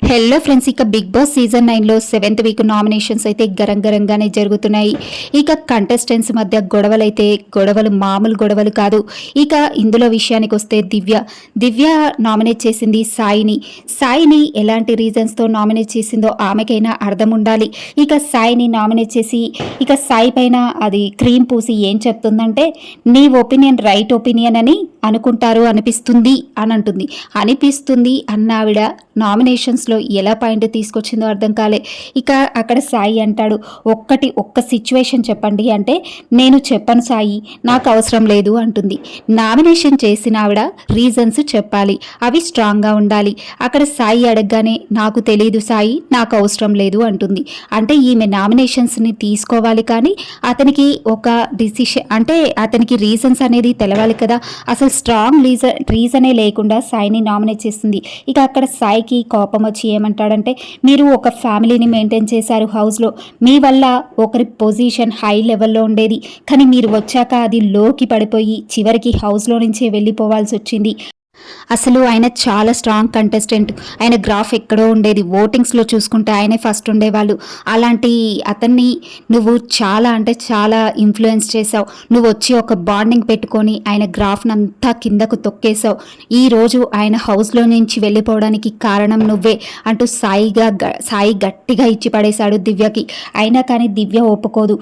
Hello friends, ఇక Bigg Boss season 9లో 7th week nominations అయితే గరంగరంగానే జరుగుతున్నాయి. ఇక కంటెస్టెంట్స్ మధ్య గొడవలు మామూలు గొడవలు కాదు. ఇక ఇందులో విషయానికి వస్తే దివ్య నామినేట్ చేసింది సాయిని ఎలాంటి రీజన్స్తో నామినేట్ చేసిందో ఆమెకైనా అర్థం ఉండాలి. ఇక సాయిని నామినేట్ చేసి ఇక సాయి పైన అది క్రీమ్ పూసి ఏం చెప్తుందంటే, నీ ఒపీనియన్ రైట్ ఒపీనియన్ అని అనుకుంటారు అనిపిస్తుంది అన్న ఆవిడ నామినేషన్స్లో ఎలా పాయింట్ తీసుకొచ్చిందో అర్థం కాలే. ఇక అక్కడ సాయి అంటాడు, ఒక్క సిచ్యువేషన్ చెప్పండి అంటే, నేను చెప్పను సాయి, నాకు అవసరం లేదు అంటుంది. నామినేషన్ చేసిన ఆవిడ రీజన్స్ చెప్పాలి, అవి స్ట్రాంగ్గా ఉండాలి. అక్కడ సాయి అడగగానే నాకు తెలియదు సాయి, నాకు అవసరం లేదు అంటుంది. అంటే ఈమె నామినేషన్స్ని తీసుకోవాలి, కానీ అతనికి ఒక డిసిషన్ అంటే అతనికి రీజన్స్ అనేది తెలవాలి కదా. అసలు స్ట్రాంగ్ రీజనే లేకుండా సాయిని నామినేట్ చేస్తుంది. ఇక అక్కడ సాయికి కోపం వచ్చి ఏమంటాడంటే, మీరు ఒక ఫ్యామిలీని మెయింటైన్ చేశారు హౌస్లో, మీ వల్ల ఒకరి పొజిషన్ హై లెవెల్లో ఉండేది, కానీ మీరు వచ్చాక అది లోకి పడిపోయి చివరికి హౌస్లో నుంచే వెళ్ళిపోవాల్సి వచ్చింది. అసలు ఆయన చాలా స్ట్రాంగ్ కంటెస్టెంట్, ఆయన గ్రాఫ్ ఎక్కడో ఉండేది, ఓటింగ్స్లో చూసుకుంటే ఆయనే ఫస్ట్ ఉండేవాళ్ళు. అలాంటి అతన్ని నువ్వు చాలా అంటే చాలా ఇన్ఫ్లుయెన్స్ చేసావు. నువ్వు వచ్చి ఒక బాండింగ్ పెట్టుకొని ఆయన గ్రాఫ్నంతా కిందకు తొక్కేశావు. ఈరోజు ఆయన హౌస్లో నుంచి వెళ్ళిపోవడానికి కారణం నువ్వే అంటూ సాయి గట్టిగా ఇచ్చి పడేశాడు దివ్యకి. అయినా కానీ దివ్య ఒప్పుకోదు.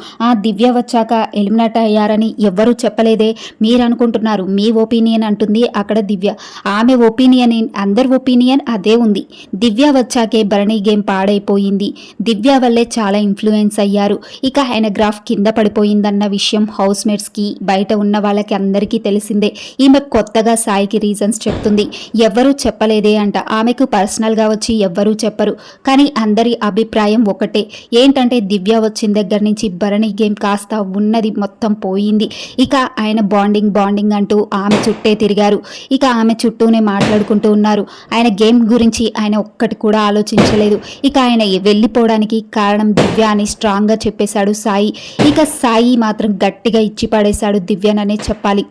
దివ్య వచ్చాక ఎలిమినేట్ అయ్యారని ఎవ్వరూ చెప్పలేదే, మీరు అనుకుంటున్నారు, మీ ఒపీనియన్ అంటుంది అక్కడ దివ్య. ఆమె ఒపీనియన్, అందరి ఒపీనియన్ అదే ఉంది. దివ్య వచ్చాకే భరణి గేమ్ పాడైపోయింది, దివ్య వల్లే చాలా ఇన్ఫ్లుయెన్స్ అయ్యారు. ఇక ఆయన గ్రాఫ్ కింద పడిపోయిందన్న విషయం హౌస్ మేట్స్కి, బయట ఉన్న వాళ్ళకి అందరికీ తెలిసిందే. ఈమె కొత్తగా సాయికి రీజన్స్ చెప్తుంది, ఎవ్వరూ చెప్పలేదే అంట. ఆమెకు పర్సనల్గా వచ్చి ఎవ్వరూ చెప్పరు, కానీ అందరి అభిప్రాయం ఒకటే, ఏంటంటే దివ్య వచ్చిన దగ్గర నుంచి భరణి గేమ్ కాస్త ఉన్నది మొత్తం పోయింది. ఇక ఆయన బాండింగ్ అంటూ ఆమె చుట్టే తిరిగారు. ఇక ఆమె చుట్టూనే మాట్లాడుకుంటూ ఉన్నారు. ఆయన గేమ్ గురించి ఆయన ఒక్కటి కూడా ఆలోచించలేదు. ఇక ఆయన వెళ్ళిపోవడానికి కారణం దివ్య అని స్ట్రాంగ్గా చెప్పేశాడు సాయి. ఇక సాయి మాత్రం గట్టిగా ఇచ్చి పడేశాడు దివ్యననే చెప్పాలి.